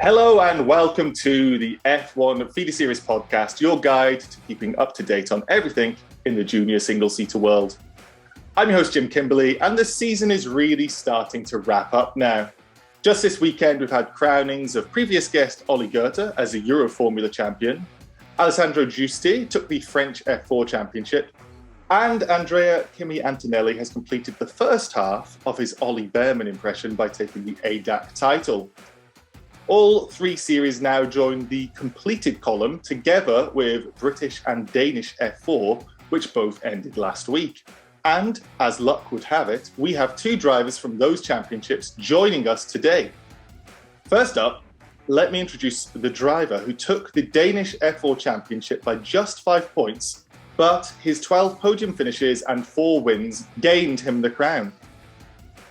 Hello and welcome to the F1 Feeder Series podcast, your guide to keeping up to date on everything in the junior single-seater world. I'm your host, Jim Kimberley, and the season is really starting to wrap up now. Just this weekend, we've had crownings of previous guest Ollie Goethe as a Euro Formula champion. Alessandro Giusti took the French F4 championship. And Andrea Kimi Antonelli has completed the first half of his Ollie Behrman impression by taking the ADAC title. All three series now join the completed column together with British and Danish F4, which both ended last week. And as luck would have it, we have two drivers from those championships joining us today. First up, let me introduce the driver who took the Danish F4 championship by just 5 points, but his 12 podium finishes and 4 wins gained him the crown.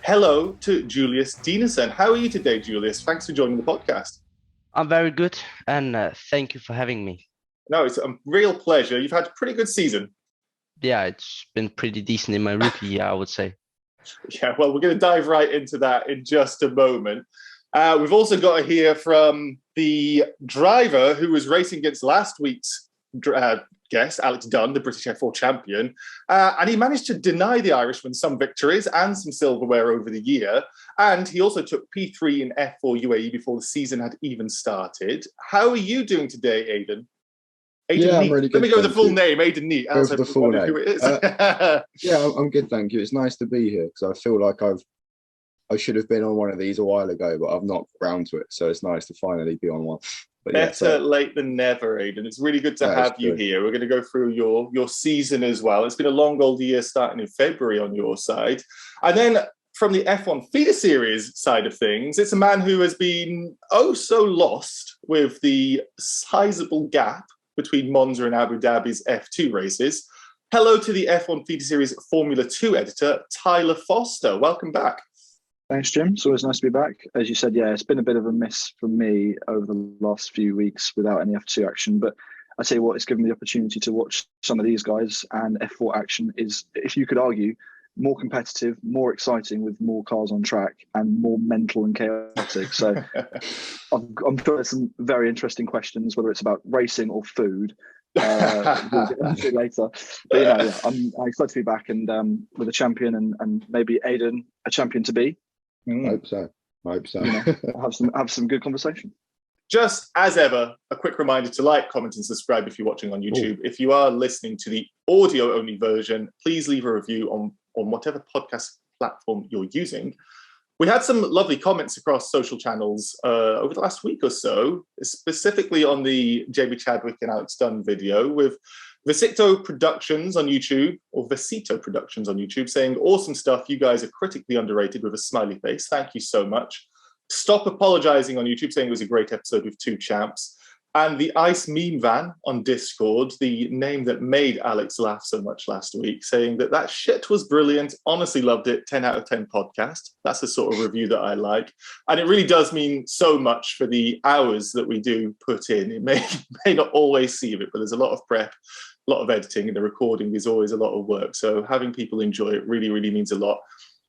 Hello to Julius Dinesen. How are you today, Julius? Thanks for joining the podcast. I'm very good, and thank you for having me. No, it's a real pleasure. You've had a pretty good season. Yeah, it's been pretty decent in my rookie year, I would say. Yeah, well, we're going to dive right into that in just a moment. We've also got to hear from the driver who was racing against last week's guest, Alex Dunn, the British F4 champion, and he managed to deny the Irishman some victories and some silverware over the year. And he also took P3 in F4 UAE before the season had even started. How are you doing today, Aiden? Yeah, I'm really good. Let me go with the full name, Aiden Neate. Go for the full name. Who it is. Yeah, I'm good, thank you. It's nice to be here because I feel like I should have been on one of these a while ago, but I've not got round to it. So it's nice to finally be on one. But Better late than never, Aiden. It's really good to have you here. We're going to go through your season as well. It's been a long old year starting in February on your side. And then from the F1 Feeder Series side of things, it's a man who has been so lost with the sizable gap between Monza and Abu Dhabi's F2 races. Hello to the F1 Feeder Series Formula 2 editor, Tyler Foster. Welcome back. Thanks, Jim. It's always nice to be back. As you said, yeah, it's been a bit of a miss for me over the last few weeks without any F2 action. But I tell you what, it's given me the opportunity to watch some of these guys, and F4 action is, if you could argue, more competitive, more exciting with more cars on track and more mental and chaotic. So I'm sure there's some very interesting questions, whether it's about racing or food. We'll get into it later. But yeah, I'm excited to be back and with a champion and maybe Aiden, a champion to be. I hope so. You know, have some good conversation. Just as ever, a quick reminder to like, comment, and subscribe if you're watching on YouTube. Ooh. If you are listening to the audio-only version, please leave a review on whatever podcast platform you're using. We had some lovely comments across social channels over the last week or so, specifically on the JB Chadwick and Alex Dunn video with Vicito Productions on YouTube, saying, awesome stuff. You guys are critically underrated with a smiley face. Thank you so much. Stop Apologizing on YouTube, saying it was a great episode with two champs. And the Ice Meme Van on Discord, the name that made Alex laugh so much last week, saying that shit was brilliant. Honestly loved it. 10 out of 10 podcast. That's the sort of review that I like. And it really does mean so much for the hours that we do put in. It may not always see it, but there's a lot of prep, a lot of editing, and the recording is always a lot of work. So having people enjoy it really, really means a lot.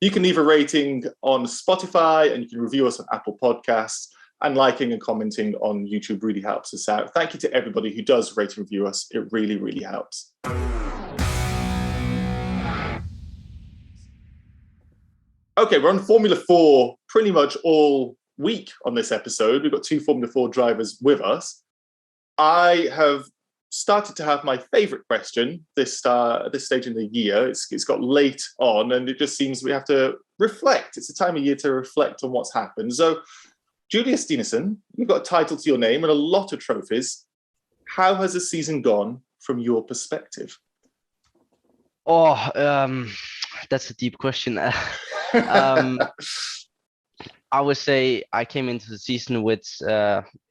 You can leave a rating on Spotify and you can review us on Apple Podcasts. And liking and commenting on YouTube really helps us out. Thank you to everybody who does rate and review us. It really, really helps. Okay, we're on Formula 4 pretty much all week on this episode. We've got two Formula 4 drivers with us. I have started to have my favourite question this stage in the year. It's got late on and it just seems we have to reflect. It's a time of year to reflect on what's happened. So, Julius Dinesen, you've got a title to your name and a lot of trophies. How has the season gone from your perspective? That's a deep question. I would say I came into the season with,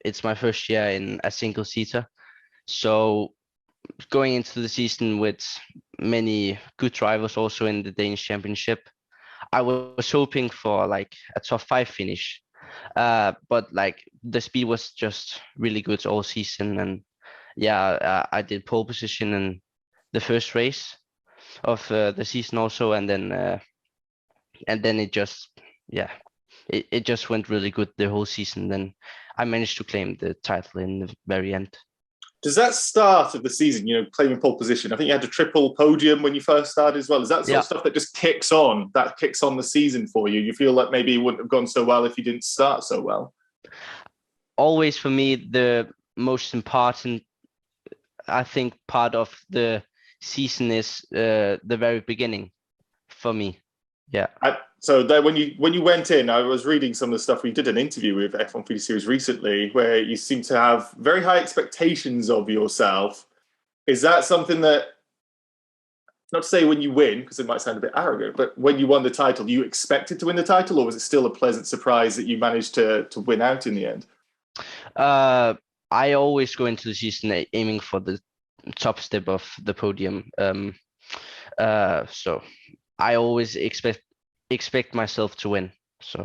it's my first year in a single seater. So going into the season with many good drivers also in the Danish Championship, I was hoping for like a top 5 finish. But like the speed was just really good all season, and I did pole position in the first race of the season also, and then it just it just went really good the whole season. Then I managed to claim the title in the very end. Does that start of the season, claiming pole position? I think you had a triple podium when you first started as well. Is that sort of stuff that just kicks on the season for you? You feel like maybe it wouldn't have gone so well if you didn't start so well? Always for me, the most important, I think, part of the season is the very beginning for me. Yeah. So that when you went in, I was reading some of the stuff. We did an interview with F1 3D Series recently where you seem to have very high expectations of yourself. Is that something that, not to say when you win, because it might sound a bit arrogant, but when you won the title, you expected to win the title, or was it still a pleasant surprise that you managed to win out in the end? I always go into the season aiming for the top step of the podium. So I always expect myself to win. So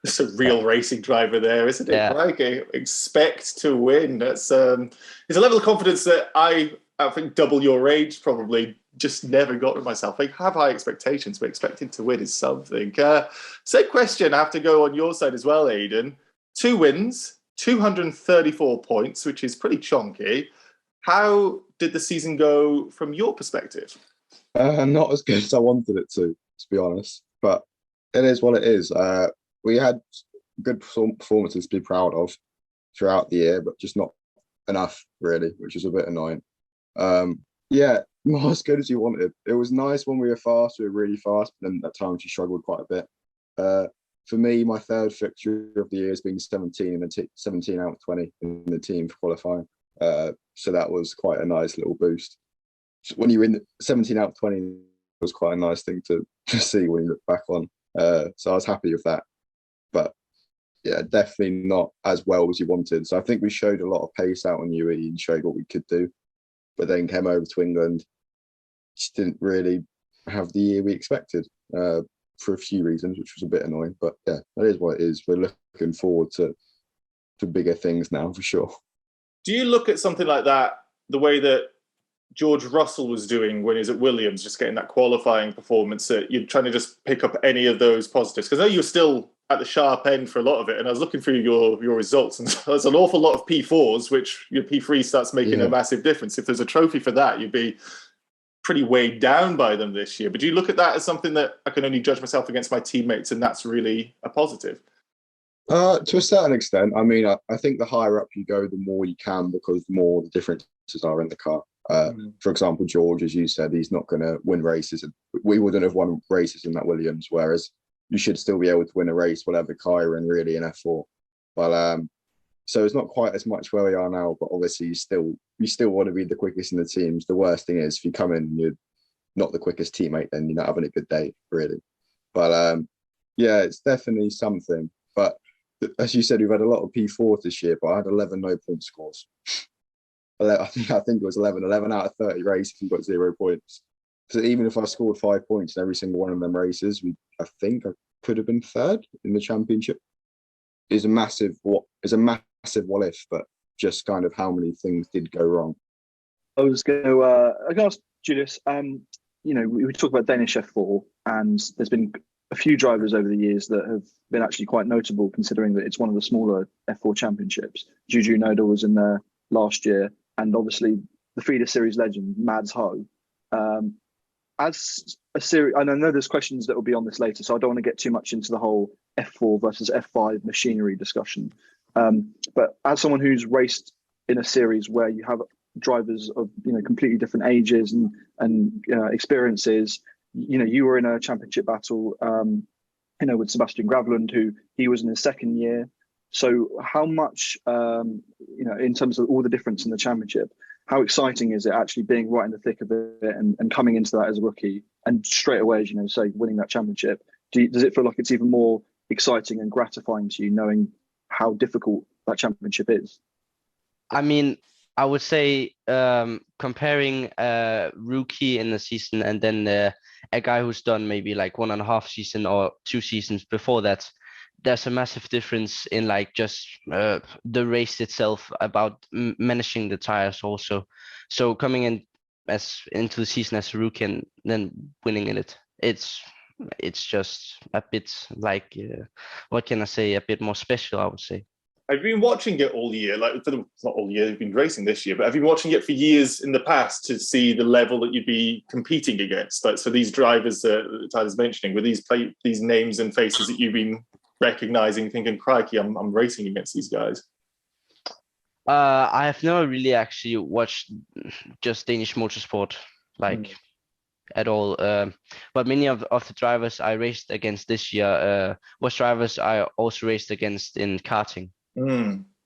it's a real racing driver there, isn't it? Yeah. Like, expect to win. That's it's a level of confidence that I think double your age probably just never got with myself. Like, have high expectations, but expecting to win is something. Same question. I have to go on your side as well, Aiden. 2 wins, 234 points, which is pretty chonky. How did the season go from your perspective? Not as good as I wanted it to be honest. But it is what it is. We had good performances to be proud of throughout the year, but just not enough, really, which is a bit annoying. Yeah, not as good as you wanted. It was nice when we were fast, we were really fast, but then at times you struggled quite a bit. For me, my third victory of the year has been 17 17 out of 20 in the team for qualifying. So that was quite a nice little boost. So when you win 17 out of 20, it was quite a nice thing to see when you look back on. So I was happy with that. But yeah, definitely not as well as you wanted. So I think we showed a lot of pace out on UE and showed what we could do. But then came over to England, just didn't really have the year we expected for a few reasons, which was a bit annoying. But yeah, that is what it is. We're looking forward to bigger things now, for sure. Do you look at something like that the way that George Russell was doing when he was at Williams, just getting that qualifying performance, that you're trying to just pick up any of those positives? Because I know you're still at the sharp end for a lot of it, and I was looking through your results, and there's an awful lot of P4s, which your P3 starts making a massive difference. If there's a trophy for that, you'd be pretty weighed down by them this year. But do you look at that as something that I can only judge myself against my teammates, and that's really a positive? To a certain extent. I mean, I think the higher up you go, the more you can, because the more the differences are in the car. For example, George, as you said, he's not going to win races. We wouldn't have won races in that Williams, whereas you should still be able to win a race, whatever car you're in, really, in F4. But so it's not quite as much where we are now, but obviously you still want to be the quickest in the teams. The worst thing is if you come in and you're not the quickest teammate, then you're not having a good day, really. But yeah, it's definitely something. But as you said, we've had a lot of P4 this year, but I had 11 no-point scores. I think it was 11 out of 30 races, we got 0 points. So even if I scored 5 points in every single one of them races, I think I could have been third in the championship. Is a massive what if, but just kind of how many things did go wrong. I was going to ask Julius. We talk about Danish F4, and there's been a few drivers over the years that have been actually quite notable, considering that it's one of the smaller F4 championships. Juju Noda was in there last year, and obviously the feeder series legend Mads Ho. As a series, and I know there's questions that will be on this later, so I don't want to get too much into the whole F4 versus F5 machinery discussion. But as someone who's raced in a series where you have drivers of completely different ages and experiences, you were in a championship battle, with Sebastian Gravlund, who he was in his second year. So how much, in terms of all the difference in the championship, how exciting is it actually being right in the thick of it and coming into that as a rookie and straight away, as say, winning that championship? Does it feel like it's even more exciting and gratifying to you knowing how difficult that championship is? I mean, I would say comparing a rookie in the season and then a guy who's done maybe like 1.5 season or 2 seasons before that, there's a massive difference in like just the race itself, about managing the tires also. So coming in into the season as a rookie and then winning in it, it's just a bit like what can I say, a bit more special, I would say. Have you been watching it all year? Like, not all year, you've been racing this year, but have you been watching it for years in the past to see the level that you'd be competing against? Like, so these drivers that Tyler's mentioning, were these names and faces that you've been recognizing, thinking, crikey, I'm racing against these guys? I have never really actually watched just Danish motorsport, like at all. But many of the drivers I raced against this year was drivers I also raced against in karting.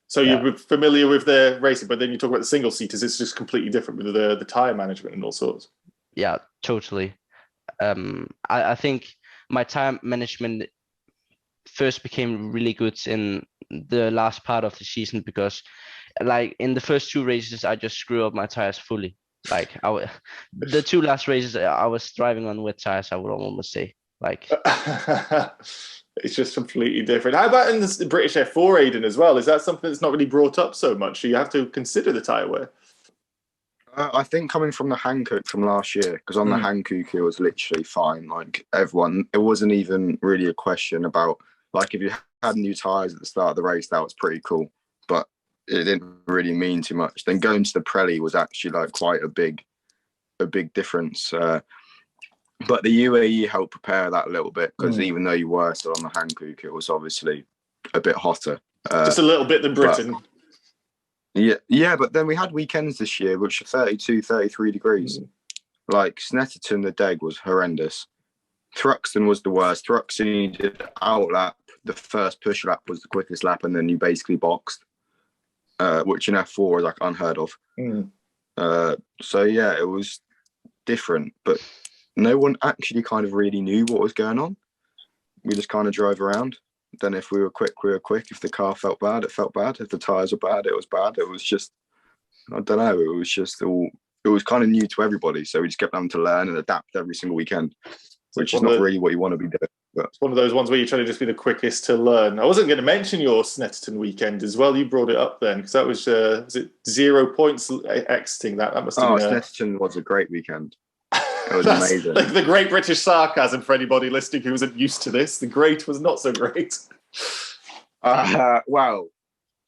So you're familiar with their racing, but then you talk about the single seaters, it's just completely different with the tire management and all sorts. Yeah, totally. I think my tire management first became really good in the last part of the season, because like in the first 2 races I just screw up my tires fully. Like the 2 last races I was driving on wet tires, I would almost say. Like it's just completely different. How about in the British F4, Aiden, as well? Is that something that's not really brought up so much? So you have to consider the tyre wear. I think coming from the Hankook from last year, because on the Hankook it was literally fine. Like everyone, it wasn't even really a question about, like, if you had new tyres at the start of the race, that was pretty cool. But it didn't really mean too much. Then going to the Pirelli was actually like quite a big difference. But the UAE helped prepare that a little bit, because even though you were still on the Hankook, it was obviously a bit hotter. Just a little bit than Britain. Yeah, but then we had weekends this year which are 32, 33 degrees. Like Snetterton, the Deg was horrendous. Thruxton was the worst. Thruxton, you did out lap. The first push lap was the quickest lap, and then you basically boxed, which in F4 is like unheard of. So yeah, it was different, but no one actually kind of really knew what was going on. We just kind of drove around. Then if we were quick, we were quick. If the car felt bad, it felt bad. If the tyres were bad, it was bad. It was just, I don't know, it was just all, it was kind of new to everybody. So we just kept having to learn and adapt every single weekend, which is not really what you want to be doing. But it's one of those ones where you're trying to just be the quickest to learn. I wasn't going to mention your Snetterton weekend as well. You brought it up then, because that was it 0 points exiting that? That must have been Snetterton was a great weekend. It was amazing. Like the great British sarcasm for anybody listening who isn't used to this. The great was not so great. Well,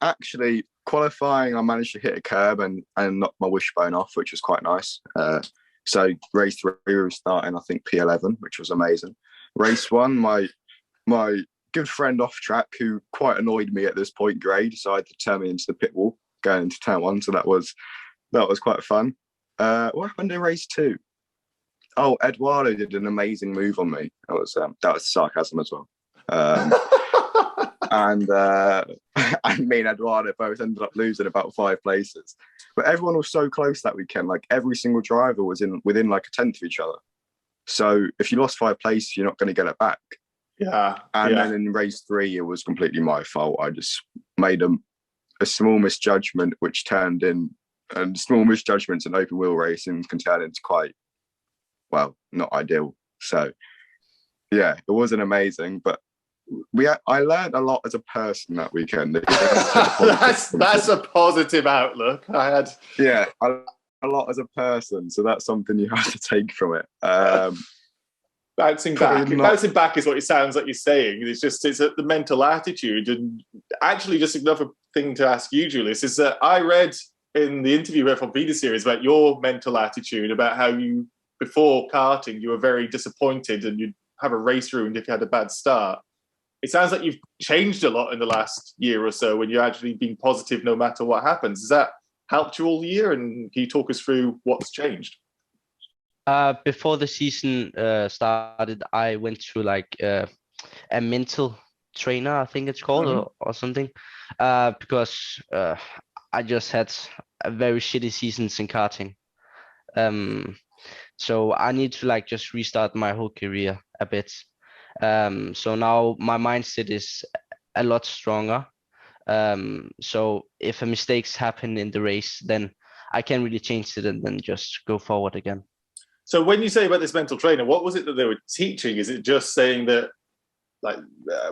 actually, qualifying, I managed to hit a curb and knock my wishbone off, which was quite nice. So race 3 we were starting, I think, P11, which was amazing. Race 1, my good friend off track, who quite annoyed me at this point, Gray, decided to turn me into the pit wall going into turn 1. So that was quite fun. What happened in race 2? Oh, Eduardo did an amazing move on me. That was sarcasm as well. And me and Eduardo both ended up losing about 5 places. But everyone was so close that weekend. Like every single driver was within like a tenth of each other. So if you lost 5 places, you're not going to get it back. Yeah. And then in race 3, it was completely my fault. I just made a small misjudgment, which turned in, and small misjudgments in open wheel racing can turn into quite, well, not ideal. So yeah, it wasn't amazing, but I learned a lot as a person that weekend. that's a positive outlook. A lot as a person, so that's something you have to take from it. Bouncing back is what it sounds like you're saying. It's the mental attitude. And actually, just another thing to ask you, Julius, is that I read in the interview with F1 Beta series about your mental attitude, about how you, before karting, you were very disappointed and you'd have a race ruined if you had a bad start. It sounds like you've changed a lot in the last year or so when you're actually being positive no matter what happens. Has that helped you all year? And can you talk us through what's changed? Before the season started, I went to like a mental trainer, I think it's called, or something, because I just had a very shitty seasons in karting. So I need to like just restart my whole career a bit. So now my mindset is a lot stronger. So if a mistakes happen in the race, then I can really change it and then just go forward again. So when you say about this mental trainer, what was it that they were teaching? Is it just saying that, like,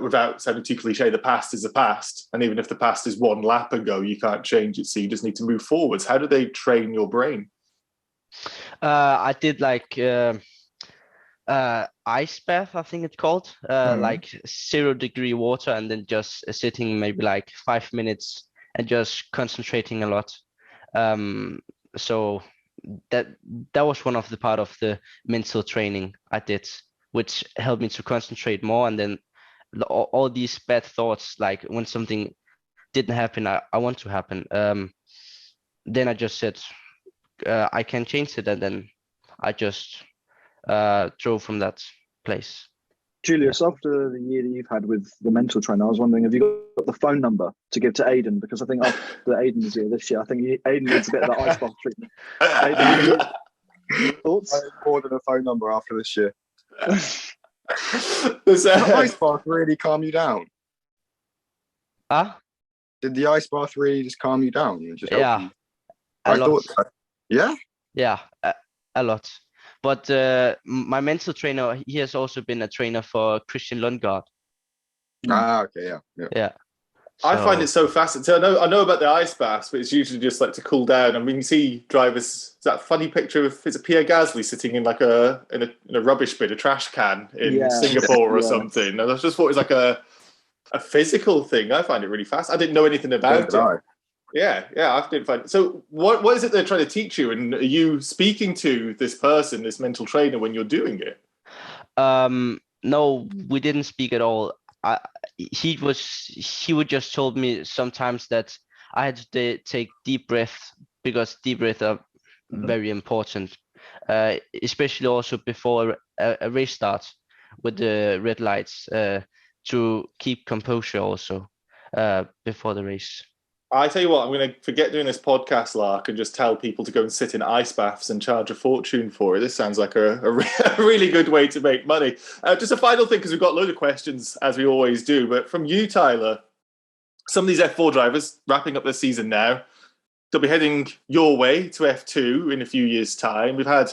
without sounding too cliche, the past is the past, and even if the past is 1 lap ago, you can't change it, so you just need to move forwards? How do they train your brain? I did like ice bath, I think it's called, like 0-degree water, and then just sitting maybe like 5 minutes and just concentrating a lot. So that was one of the part of the mental training I did, which helped me to concentrate more. And then all these bad thoughts, like when something didn't happen, I want to happen. Then I just said, I can change it, and then I just drove from that place. Julius, after the year that you've had with the mental trainer, I was wondering, have you got the phone number to give to Aiden? Because I think after Aiden's year this year, I think Aiden needs a bit of that ice bath treatment. Aiden, thoughts? More than a phone number after this year. There's Did the ice bath really calm you down? Did the ice bath really just calm you down? And just help you? A lot. Yeah? Yeah, a lot. But my mental trainer, he has also been a trainer for Christian Lundgaard. Okay, yeah. So, I find it so fascinating. I know about the ice baths, but it's usually just like to cool down. I mean, you see drivers. That funny picture of it's a Pierre Gasly sitting in like in a rubbish bin, a trash can in Singapore or something. And I just thought it was like a physical thing. I find it really fast. I didn't know anything about it. Yeah, I didn't find it. So what is it they're trying to teach you? And are you speaking to this person, this mental trainer, when you're doing it? No, we didn't speak at all. He would just told me sometimes that I had to take deep breaths, because deep breaths are very important, especially also before a race starts with the red lights, to keep composure also before the race. I tell you what, I'm going to forget doing this podcast, Lark, and just tell people to go and sit in ice baths and charge a fortune for it. This sounds like a really good way to make money. Just a final thing, because we've got a load of questions, as we always do. But from you, Tyler, some of these F4 drivers wrapping up their season now, they'll be heading your way to F2 in a few years' time. We've had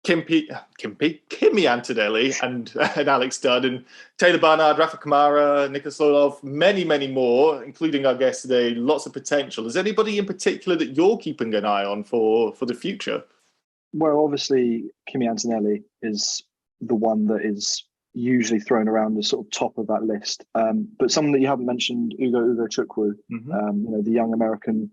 Kimi Antonelli and Alex Dunn and Taylor Barnard, Rafa Kamara, Nicholas Lolov, many, many more, including our guest today. Lots of potential. Is anybody in particular that you're keeping an eye on for the future? Well, obviously, Kimi Antonelli is the one that is usually thrown around as sort of top of that list. But someone that you haven't mentioned, Ugo Chukwu, the young American.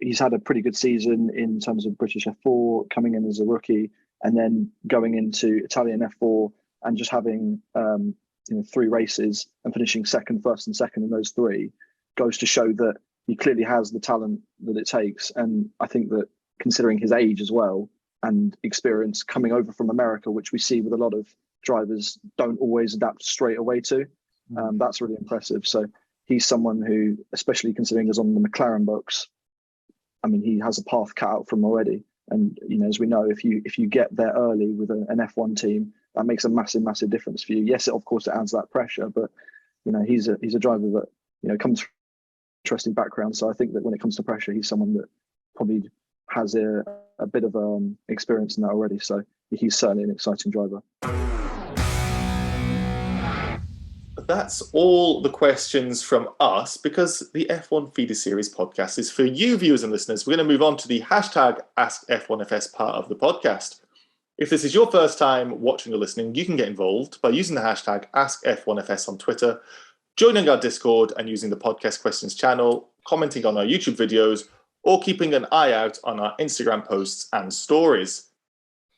He's had a pretty good season in terms of British F4, coming in as a rookie, and then going into Italian F4 and just having 3 races and finishing first and second in those 3 goes to show that he clearly has the talent that it takes. And I think that, considering his age as well and experience coming over from America, which we see with a lot of drivers don't always adapt straight away to, that's really impressive. So he's someone who, especially considering he's on the McLaren books, I mean, he has a path cut out from already. And as we know, if you get there early with an F1 team, that makes a massive difference for you. Yes, of course, it adds that pressure, but he's a driver that comes from an interesting background. So I think that when it comes to pressure, he's someone that probably has a bit of experience in that already. So he's certainly an exciting driver. That's all the questions from us, because the F1 Feeder Series podcast is for you, viewers and listeners. We're going to move on to the hashtag AskF1FS part of the podcast. If this is your first time watching or listening, you can get involved by using the hashtag AskF1FS on Twitter, joining our Discord and using the podcast questions channel, commenting on our YouTube videos, or keeping an eye out on our Instagram posts and stories.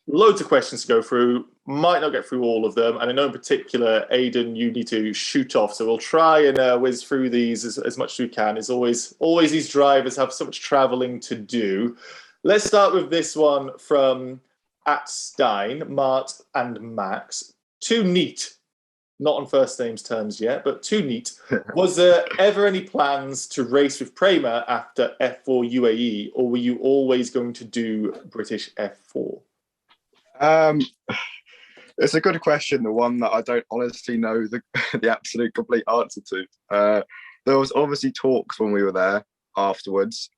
Loads of questions to go through. Might not get through all of them. And I know in particular, Aiden, you need to shoot off. So we'll try and whiz through these as much as we can. As always these drivers have so much traveling to do. Let's start with this one from @Stein, Mart and Max. Too neat. Not on first names terms yet, but too neat. Was there ever any plans to race with Prema after F4 UAE, or were you always going to do British F4? It's a good question, the one that I don't honestly know the absolute complete answer to. There was obviously talks when we were there afterwards,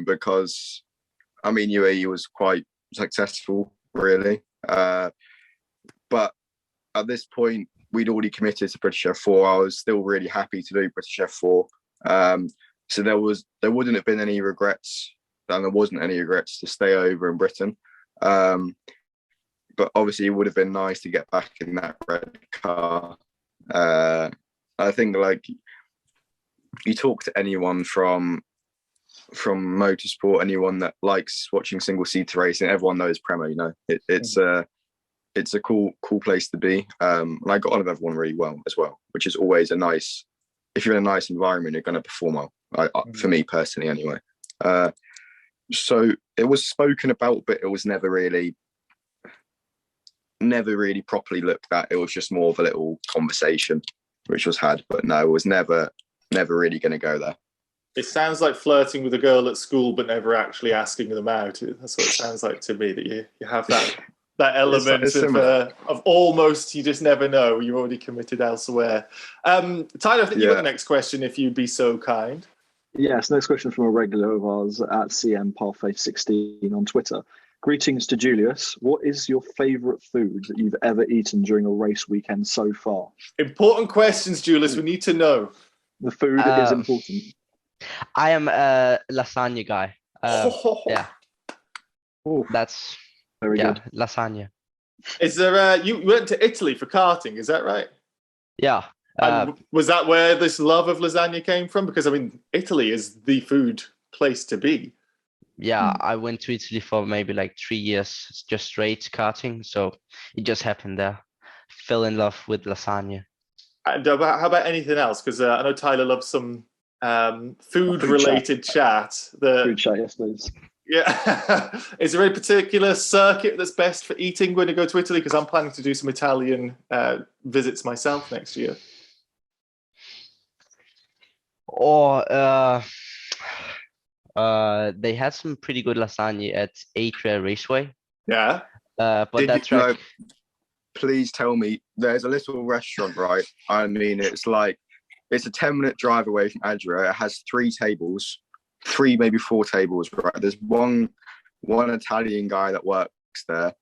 because I mean UAE was quite successful, really. But at this point, we'd already committed to British F4. I was still really happy to do British F4. So there wouldn't have been any regrets, and there wasn't any regrets to stay over in Britain. but obviously it would have been nice to get back in that red car. I think like you talk to anyone from motorsport, anyone that likes watching single seater racing, everyone knows Prema. You know, it's a cool place to be. And I got on with everyone really well as well, which is always a nice. If you're in a nice environment, you're going to perform well. For me personally, anyway. So it was spoken about, but it was never really properly looked at. It was just more of a little conversation which was had, but no, it was never really going to go there. It sounds like flirting with a girl at school, but never actually asking them out. That's what it sounds like to me, that you have that element of almost, you just never know, you're already committed elsewhere. Tyler, I think you've got the next question, if you'd be so kind. Yes, next question from a regular of ours at CM Parfait 16 on Twitter. Greetings to Julius. What is your favourite food that you've ever eaten during a race weekend so far? Important questions, Julius. We need to know. The food is important. I am a lasagna guy. Yeah. Ooh, That's very good. Lasagna. Is there? You went to Italy for karting, is that right? Yeah. Was that where this love of lasagna came from? Because I mean, Italy is the food place to be. Yeah, I went to Italy for maybe like 3 years, just straight karting. So it just happened there. Fell in love with lasagna. And how about anything else? Because I know Tyler loves some food-related chat. Food chat, yes, please. Yeah. Is there a particular circuit that's best for eating when you go to Italy? Because I'm planning to do some Italian visits myself next year. Or they had some pretty good lasagna at Atria Raceway. Yeah. But that track. Please tell me, there's a little restaurant, right? I mean, it's a 10-minute drive away from Adria. It has 3 tables, 3 maybe 4 tables, right? There's one Italian guy that works there.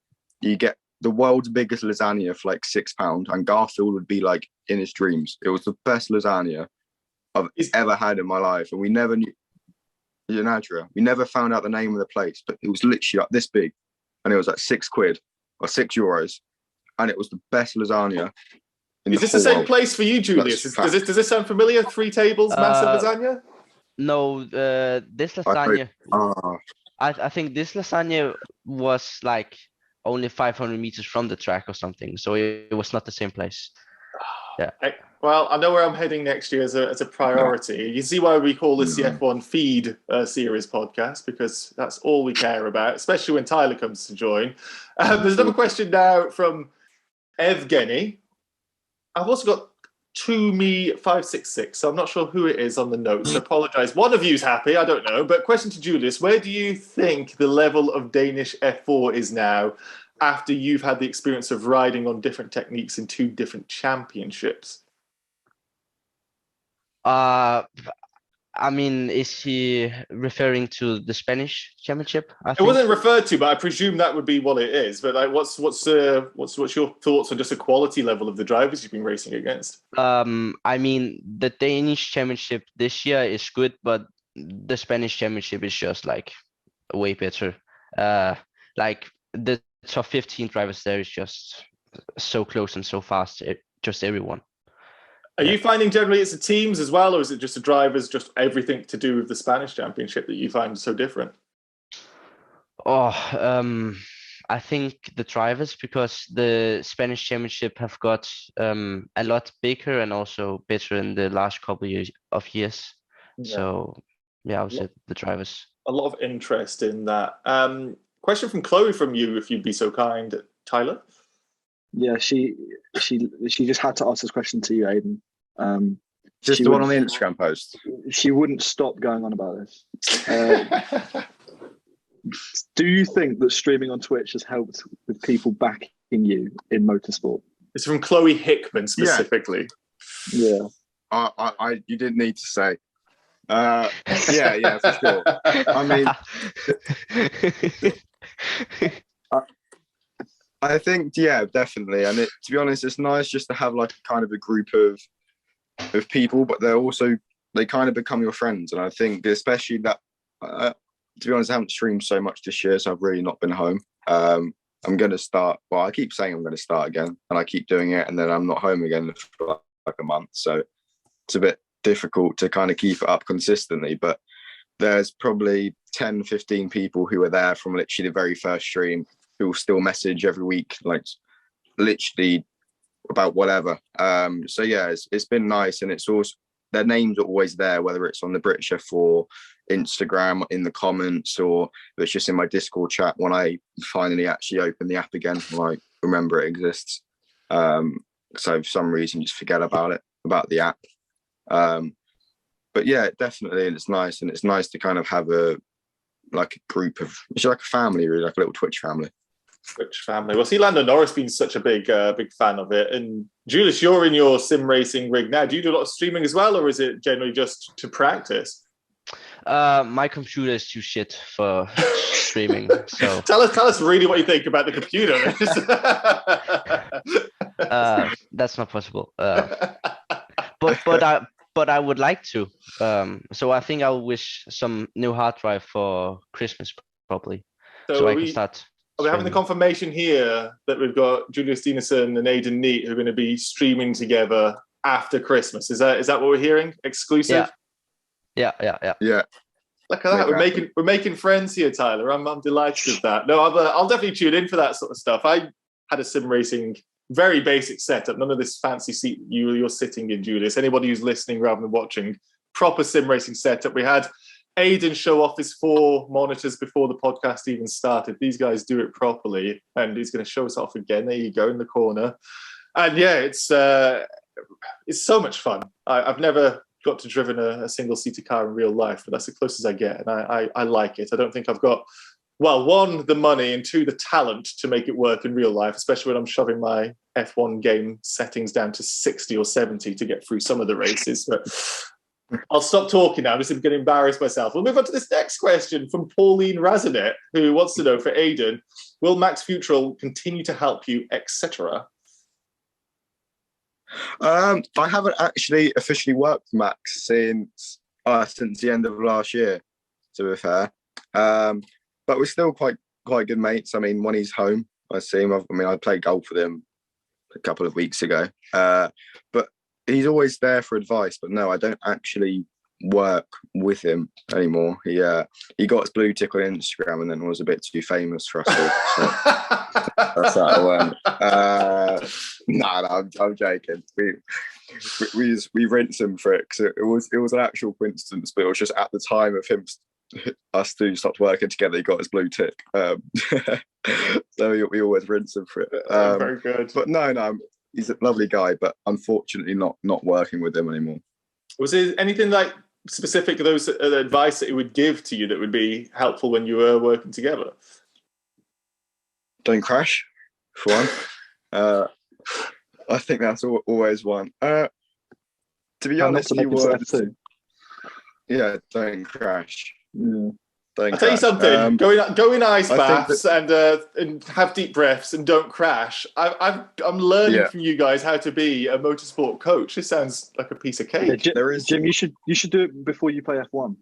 You get the world's biggest lasagna for like £6, and Garfield would be like in his dreams. It was the best lasagna I've ever had in my life, and we never knew. In Adria, we never found out the name of the place, but it was literally like this big, and it was like £6 or €6, and it was the best lasagna. Is this the same place for you, Julius? Does this sound familiar? 3 tables, massive lasagna? No, this lasagna. I think this lasagna was like only 500 meters from the track or something, so it was not the same place. Yeah. Well, I know where I'm heading next year as a priority. You see why we call this the F1 Feed Series podcast, because that's all we care about, especially when Tyler comes to join. There's another question now from Evgeny. I've also got ToMe566, so I'm not sure who it is on the notes. So apologise. One of you's happy, I don't know. But question to Julius, where do you think the level of Danish F4 is now after you've had the experience of riding on different techniques in 2 different championships? I mean, is he referring to the Spanish championship? It wasn't referred to, but I presume that would be what it is. But like, what's your thoughts on just the quality level of the drivers you've been racing against? I mean, the Danish championship this year is good, but the Spanish championship is just like way better. Like the top 15 drivers there is just so close and so fast. Just everyone. Are you finding generally it's the teams as well, or is it just the drivers, just everything to do with the Spanish championship that you find so different? I think the drivers, because the Spanish championship have got a lot bigger and also better in the last couple of years. Yeah. So yeah, I would say the drivers. A lot of interest in that. Question from Chloe from you, if you'd be so kind, Tyler. Yeah, she just had to ask this question to you, Aiden. Just the one on the Instagram post. She wouldn't stop going on about this. Do you think that streaming on Twitch has helped with people backing you in motorsport? It's from Chloe Hickman specifically. Yeah. You didn't need to say. Yeah, for sure. I mean, I think, yeah, definitely. And to be honest, it's nice just to have like kind of a group of people, but they kind of become your friends. And I think especially that, to be honest, I haven't streamed so much this year, so I've really not been home. I'm going to start. Well, I keep saying I'm going to start again, and I keep doing it, and then I'm not home again for like a month. So it's a bit difficult to kind of keep it up consistently. But there's probably 10, 15 people who are there from literally the very first stream who will still message every week, like literally about whatever. So yeah, it's been nice, and it's also their names are always there, whether it's on the British F4 Instagram in the comments, or it's just in my Discord chat when I finally actually open the app again, when I remember it exists. So for some reason just forget about the app. But yeah, definitely, and it's nice to kind of have a group of, it's like a family, really, like a little Twitch family. Well, see, Lando Norris being such a big fan of it, and Julius, you're in your sim racing rig now. Do you do a lot of streaming as well, or is it generally just to practice? My computer is too shit for streaming. So tell us really what you think about the computer. That's not possible. But I would like to. So I think I'll wish some new hard drive for Christmas probably, so I can start. Are we having the confirmation here that we've got Julius Dinesen and Aiden Neate who are going to be streaming together after Christmas? Is that what we're hearing? Exclusive? Yeah. Look at that. We're making friends here, Tyler. I'm delighted with that. No, I'll definitely tune in for that sort of stuff. I had a sim racing, very basic setup. None of this fancy seat you're sitting in, Julius. Anybody who's listening rather than watching, proper sim racing setup. We had Aiden show off his 4 monitors before the podcast even started. These guys do it properly, and he's going to show us off again. There you go, in the corner. And yeah, it's so much fun. I've never got to driven a single-seater car in real life, but that's the closest I get, and I like it. I don't think I've got, well, 1, the money, and 2, the talent to make it work in real life, especially when I'm shoving my F1 game settings down to 60 or 70 to get through some of the races. But I'll stop talking now. I'm just going to embarrass myself. We'll move on to this next question from Pauline Razanet, who wants to know for Aiden, will Max Futrell continue to help you, etc.? I haven't actually officially worked with Max since the end of last year, to be fair. But we're still quite good mates. I mean, when he's home, I see him. I played golf with him a couple of weeks ago. But he's always there for advice. But no, I don't actually work with him anymore. He got his blue tick on Instagram and then was a bit too famous for us all. So that's how it went. No, I'm joking. We rinsed him for it because it was an actual coincidence, but it was just at the time of us two stopped working together. He got his blue tick, so we always rinse him for it. Very good. But no, he's a lovely guy, but unfortunately not working with him anymore. Was there anything like specific those advice that he would give to you that would be helpful when you were working together? Don't crash, for one. I think that's always one. To be honest, yeah, don't crash. Yeah. I'll tell you something. Go in ice baths and have deep breaths and don't crash. I'm learning from you guys how to be a motorsport coach. This sounds like a piece of cake. Yeah, Jim, you should do it before you play F1.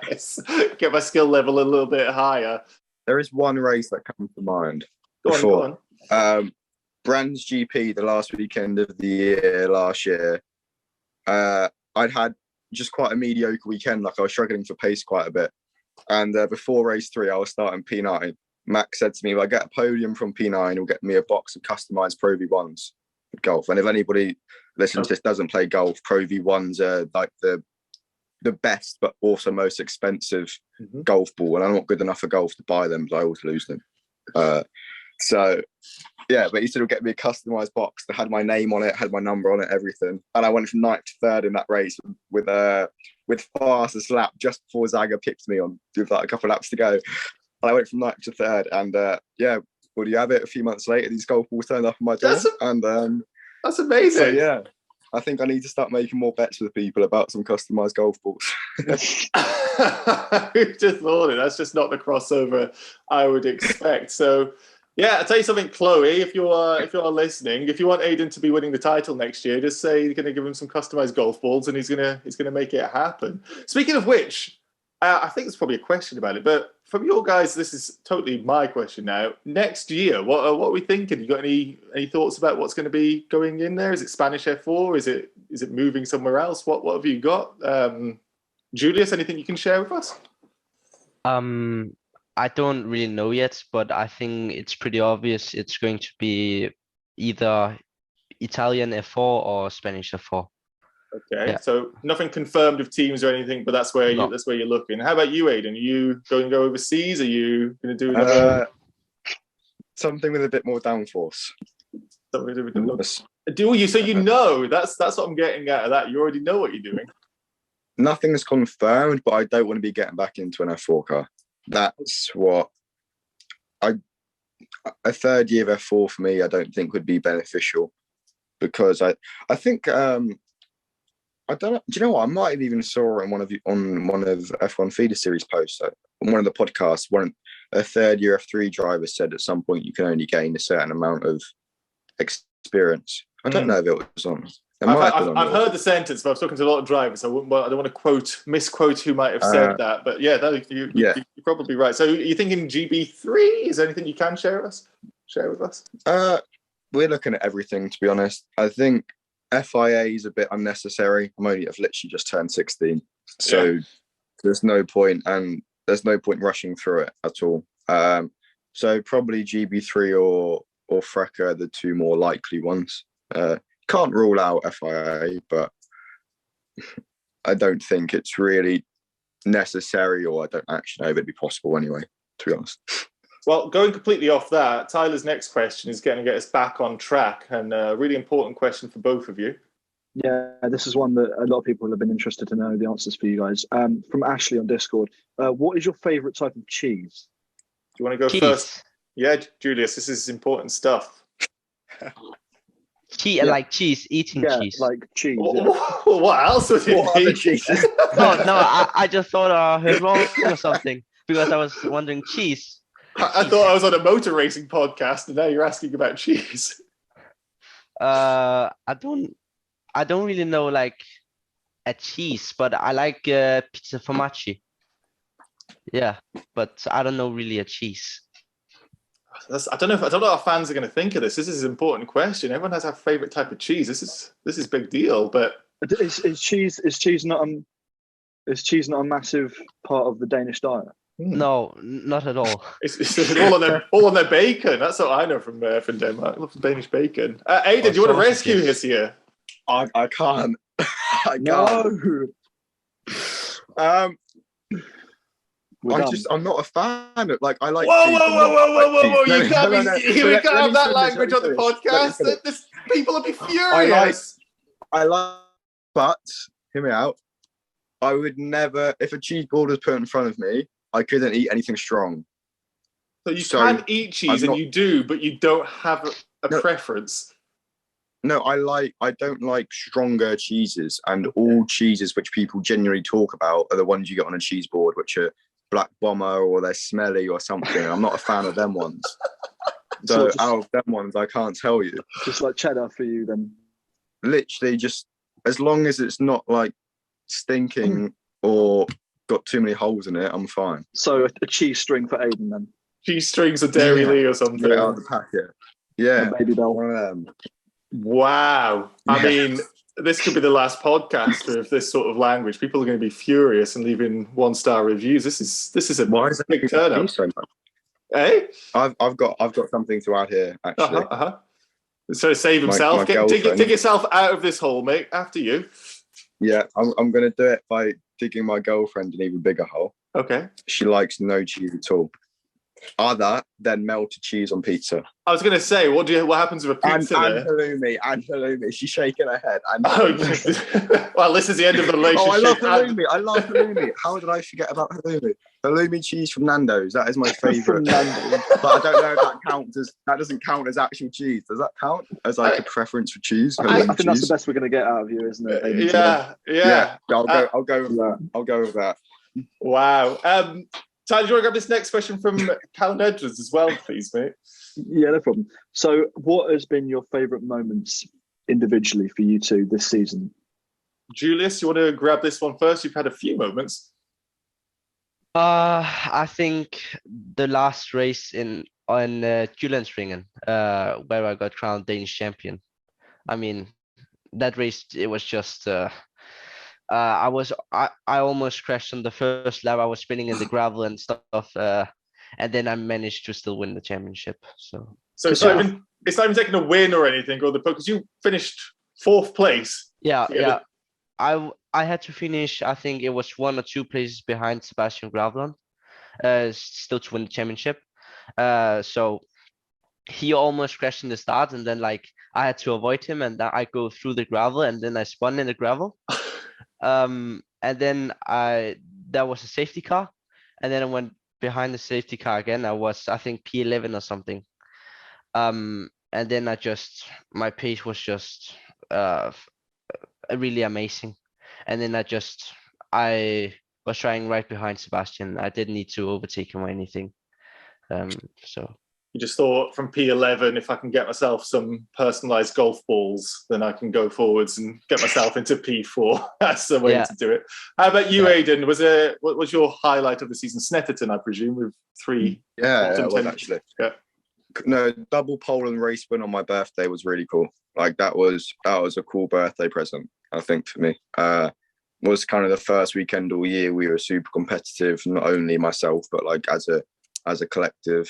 Yes. Get my skill level a little bit higher. There is one race that comes to mind. Go on. Brands GP, the last weekend of the year last year. I'd had just quite a mediocre weekend. Like I was struggling for pace quite a bit. And before race 3, I was starting P9. Max said to me, if I get a podium from P9, he'll get me a box of customized Pro V1s with golf. And if anybody listening to this doesn't play golf, Pro V1s are like the best, but also most expensive golf ball. And I'm not good enough for golf to buy them, so I always lose them. So yeah, but he said he'll get me a customized box that had my name on it, had my number on it, everything. And I went from 9th to 3rd in that race with fastest lap just before Zaga picked me on with like a couple of laps to go. And I went from 9th to 3rd, and yeah, would you have it? A few months later, these golf balls turned up on my door. That's amazing. So yeah, I think I need to start making more bets with people about some customized golf balls. Who just thought it? That's just not the crossover I would expect. So yeah, I'll tell you something, Chloe, if you are listening, if you want Aiden to be winning the title next year, just say you're going to give him some customized golf balls and he's going to make it happen. Speaking of which, I think there's probably a question about it, but from your guys, this is totally my question now. Next year, what are we thinking? You got any thoughts about what's going to be going in there? Is it Spanish F4? Is it moving somewhere else? What have you got? Julius, anything you can share with us? I don't really know yet, but I think it's pretty obvious it's going to be either Italian F4 or Spanish F4. Okay, Yeah. so nothing confirmed of teams or anything, but that's where you're looking. How about you, Aiden? Are you going to go overseas? Are you going to do another something with a bit more downforce? So you know that's what I'm getting out of that. You already know what you're doing. Nothing is confirmed, but I don't want to be getting back into an F4 car. That's what a third year of F4 for me, I don't think would be beneficial, because I think I don't know. Do you know what? I might have even saw on one of F1 Feeder Series posts, on one of the podcasts, a third year F3 driver said at some point you can only gain a certain amount of experience. I don't know if it was on. I've heard the sentence, but I've spoken to a lot of drivers. I don't want to misquote who might have said that, but yeah, you're probably right. So you're thinking GB3? Is there anything you can share with us? We're looking at everything, to be honest. I think FIA is a bit unnecessary. I've literally just turned 16, so there's no point, and there's no point rushing through it at all. So probably GB3 or FRECA are the two more likely ones. Can't rule out FIA, but I don't think it's really necessary, or I don't actually know if it'd be possible anyway, to be honest. Well, going completely off that, Tyler's next question is going to get us back on track, and a really important question for both of you. Yeah, this is one that a lot of people have been interested to know the answers for you guys. From Ashley on Discord, what is your favourite type of cheese? Do you want to go first? Yeah, Julius, this is important stuff. Like cheese, eating cheese. Like cheese. What else would it be? Cheeses? No, I just thought I heard wrong or something, because I was wondering cheese. I thought I was on a motor racing podcast, and now you're asking about cheese. I don't really know like a cheese, but I like pizza formaggi. Yeah, but I don't know really a cheese. I don't know what our fans are going to think of this. This is an important question. Everyone has a favorite type of cheese. This is big deal. But is cheese not a massive part of the Danish diet? No, not at all. It's all on their bacon. That's what I know from Denmark. I love Danish bacon. Aiden, do you want to rescue us here? I can't. No. I'm not a fan of, like, I like. Whoa! You can't have that language on the podcast. People will be furious. But hear me out. I would never, if a cheese board was put in front of me, I couldn't eat anything strong. So you can eat cheese, and you do, but you don't have a preference. No, I don't like stronger cheeses, and all cheeses which people genuinely talk about are the ones you get on a cheese board, which are Black Bomber or they're smelly or something. I'm not a fan of them ones. So out of them ones, I can't tell you. Just like cheddar for you, then. Literally, just as long as it's not like stinking or got too many holes in it, I'm fine. So a cheese string for Aiden, then. Cheese strings or Dairy Lee or something. Get it out of the packet. Yeah, Baby Bell. One of them. Wow. I mean, this could be the last podcast of this sort of language. People are going to be furious and leaving 1-star reviews. This is a big turnout. So much? Hey, I've got something to add here, actually. So save himself. Dig yourself out of this hole, mate. After you. Yeah, I'm going to do it by digging my girlfriend an even bigger hole. Okay. She likes no cheese at all. Other than melted cheese on pizza. I was going to say, what happens with a pizza and halloumi. She's shaking her head. Well, this is the end of the relationship. I love halloumi. How did I forget about halloumi? Halloumi cheese from Nando's. That is my favourite. But I don't know if that doesn't count as actual cheese. Does that count as like a preference for cheese? I think that's the best we're going to get out of you, isn't it? Yeah. I'll go with that. I'll go with that. Wow. Tyler, do you want to grab this next question from Callum Edwards as well, please, mate? Yeah, no problem. So what has been your favourite moments individually for you two this season? Julius, you want to grab this one first? You've had a few moments. I think the last race on Julius Dinesen, where I got crowned Danish champion. I mean, that race it was just I almost crashed on the first lap. I was spinning in the gravel and stuff, and then I managed to still win the championship. So it's not even taking a win or anything, or because you finished 4th place. Yeah. I had to finish. I think it was 1 or 2 places behind Sebastian Gravelon, still to win the championship. So he almost crashed in the start, and then like I had to avoid him, and I go through the gravel, and then I spun in the gravel. And then there was a safety car, and then I went behind the safety car again. I think P11 or something. And then my pace was just really amazing. And then I was trying right behind Sebastian. I didn't need to overtake him or anything. So you just thought from P11, if I can get myself some personalized golf balls, then I can go forwards and get myself into P4. That's the way to do it. How about you, Aiden? What was your highlight of the season? Snetterton, I presume, with 3. Yeah, it was actually. Yeah. No, double pole and race win on my birthday was really cool. Like that was a cool birthday present, I think, for me. Was kind of the first weekend all year we were super competitive, not only myself but like as a collective.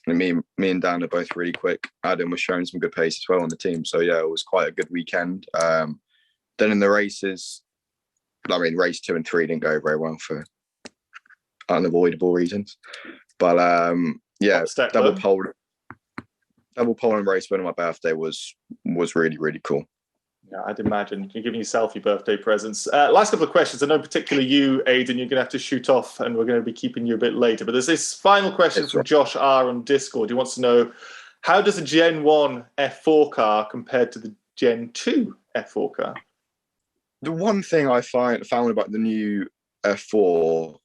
Me and Dan are both really quick. Adam was showing some good pace as well on the team, so yeah, it was quite a good weekend. Then in the races, I mean, race 2 and 3 didn't go very well for unavoidable reasons, but yeah, double pole and race win on my birthday was really, really cool. Yeah, I'd imagine you're giving yourself your birthday presents. Last couple of questions. I know particularly you, Aiden, you're going to have to shoot off and we're going to be keeping you a bit later. But there's this final question from Josh R on Discord. He wants to know, how does a Gen1 F4 car compare to the Gen2 F4 car? The one thing I found about the new F4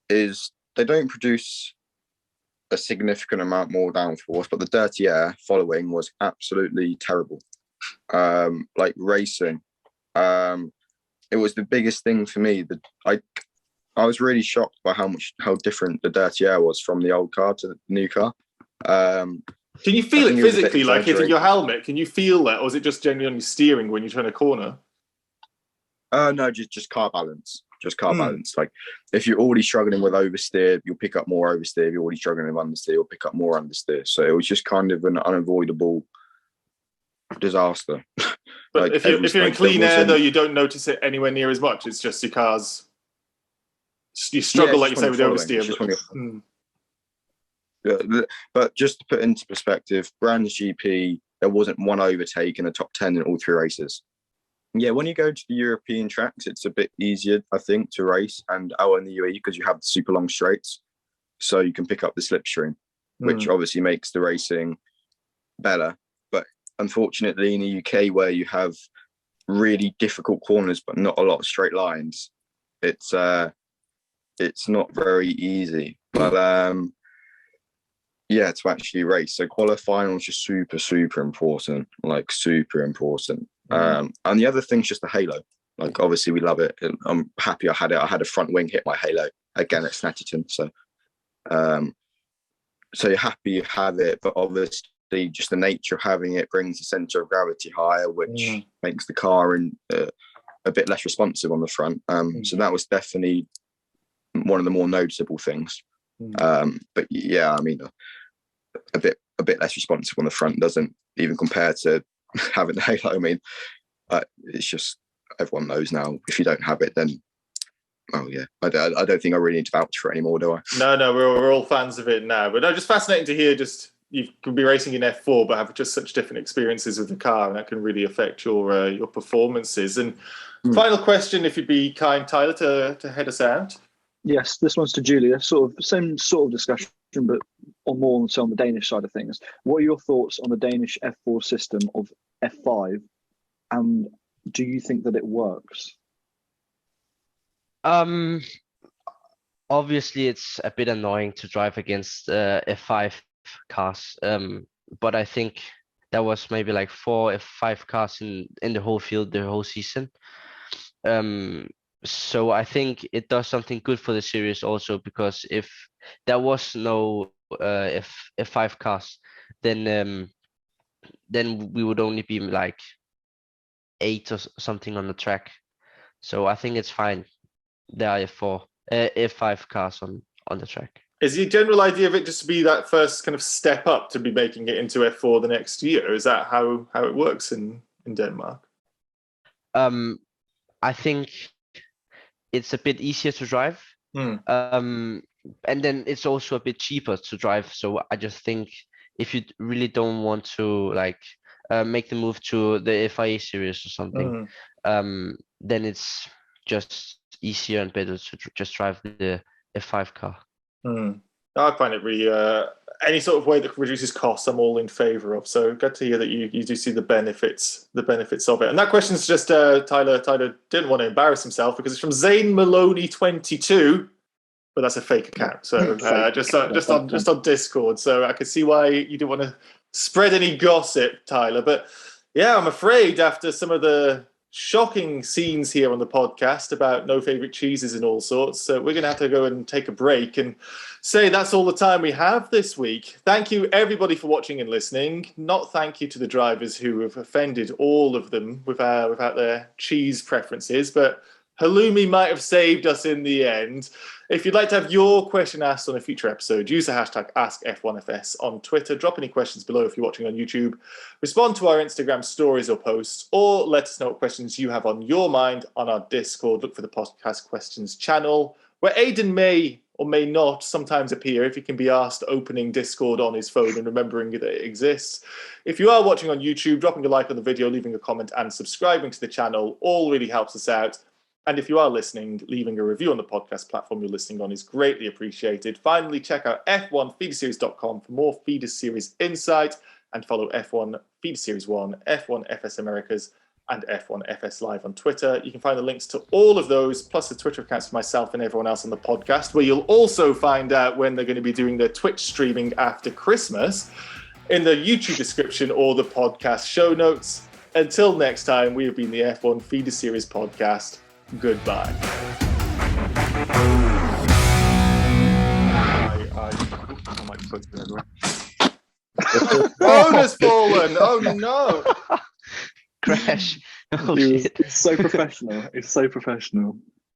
is they don't produce a significant amount more downforce, but the dirty air following was absolutely terrible. Like racing, it was the biggest thing for me. That I was really shocked by how different the dirty air was from the old car to the new car. Can you feel it physically, like hitting your helmet? Can you feel that, or is it just genuinely steering when you turn a corner? No, just car balance. Just car balance. Like if you're already struggling with oversteer, you'll pick up more oversteer. If you're already struggling with understeer, you'll pick up more understeer. So it was just kind of an unavoidable disaster. But like if you're in clean air, though, you don't notice it anywhere near as much. It's just your car's. You struggle, like you say, with oversteer. But just to put into perspective, Brands GP, there wasn't one overtake in the top 10 in all 3 races. Yeah, when you go to the European tracks, it's a bit easier, I think, to race, and out in the UAE because you have the super long straights, so you can pick up the slipstream, which obviously makes the racing better. But unfortunately, in the UK, where you have really difficult corners but not a lot of straight lines, it's not very easy. But yeah, to actually race, so qualifying was just super important, like super important. And the other thing's just the halo. Like obviously we love it, and I'm happy I had it. I had a front wing hit my halo again at Snetterton, so so you're happy you have it, but obviously just the nature of having it brings the center of gravity higher, which makes the car a bit less responsive on the front. So that was definitely one of the more noticeable things. But yeah, I mean, a bit less responsive on the front doesn't even compare to having the halo. I mean, it's just, everyone knows now, if you don't have it, then I don't think I really need to vouch for it anymore, do I? No, we're all fans of it now. But no, just fascinating to hear. Just you can be racing in F4, but have just such different experiences with the car, and that can really affect your performances. And final question, if you'd be kind, Tyler, to head us out. Yes, this one's to Julia. Same sort of discussion, but on the Danish side of things. What are your thoughts on the Danish F4 system of F5, and do you think that it works? Obviously it's a bit annoying to drive against F5 cars, but I think there was maybe like 4 F5 cars in the whole field the whole season. So I think it does something good for the series also, because if there was no F5 cars, then we would only be like 8 or something on the track. So I think it's fine. There are F5 cars on the track. Is the general idea of it just to be that first kind of step up to be making it into F4 the next year? Is that how it works in Denmark? I think it's a bit easier to drive. And then it's also a bit cheaper to drive. So I just think if you really don't want to like make the move to the FIA series or something, then it's just easier and better to just drive the F5 car. I find it really any sort of way that reduces costs, I'm all in favour of. So good to hear that you do see the benefits of it. And that question is just Tyler didn't want to embarrass himself because it's from Zane Maloney 22. But that's a fake account, so just on Discord. So I could see why you didn't want to spread any gossip, Tyler. But yeah, I'm afraid after some of the shocking scenes here on the podcast about no favorite cheeses and all sorts, so we're going to have to go and take a break and say that's all the time we have this week. Thank you everybody for watching and listening. Not thank you to the drivers who have offended all of them without their cheese preferences, but halloumi might have saved us in the end. If you'd like to have your question asked on a future episode, use the hashtag AskF1FS on Twitter. Drop any questions below if you're watching on YouTube. Respond to our Instagram stories or posts, or let us know what questions you have on your mind on our Discord. Look for the podcast questions channel, where Aiden may or may not sometimes appear if he can be asked opening Discord on his phone and remembering that it exists. If you are watching on YouTube, dropping a like on the video, leaving a comment and subscribing to the channel all really helps us out. And if you are listening, leaving a review on the podcast platform you're listening on is greatly appreciated. Finally, check out f1feederseries.com for more Feeder Series insight, and follow F1 Feeder Series 1, F1 FS Americas, and F1 FS Live on Twitter. You can find the links to all of those, plus the Twitter accounts for myself and everyone else on the podcast, where you'll also find out when they're going to be doing their Twitch streaming after Christmas, in the YouTube description or the podcast show notes. Until next time, we have been the F1 Feeder Series podcast. Goodbye. Phone has fallen. Oh no! Crash. Oh, Dude, shit. it's so professional. It's so professional.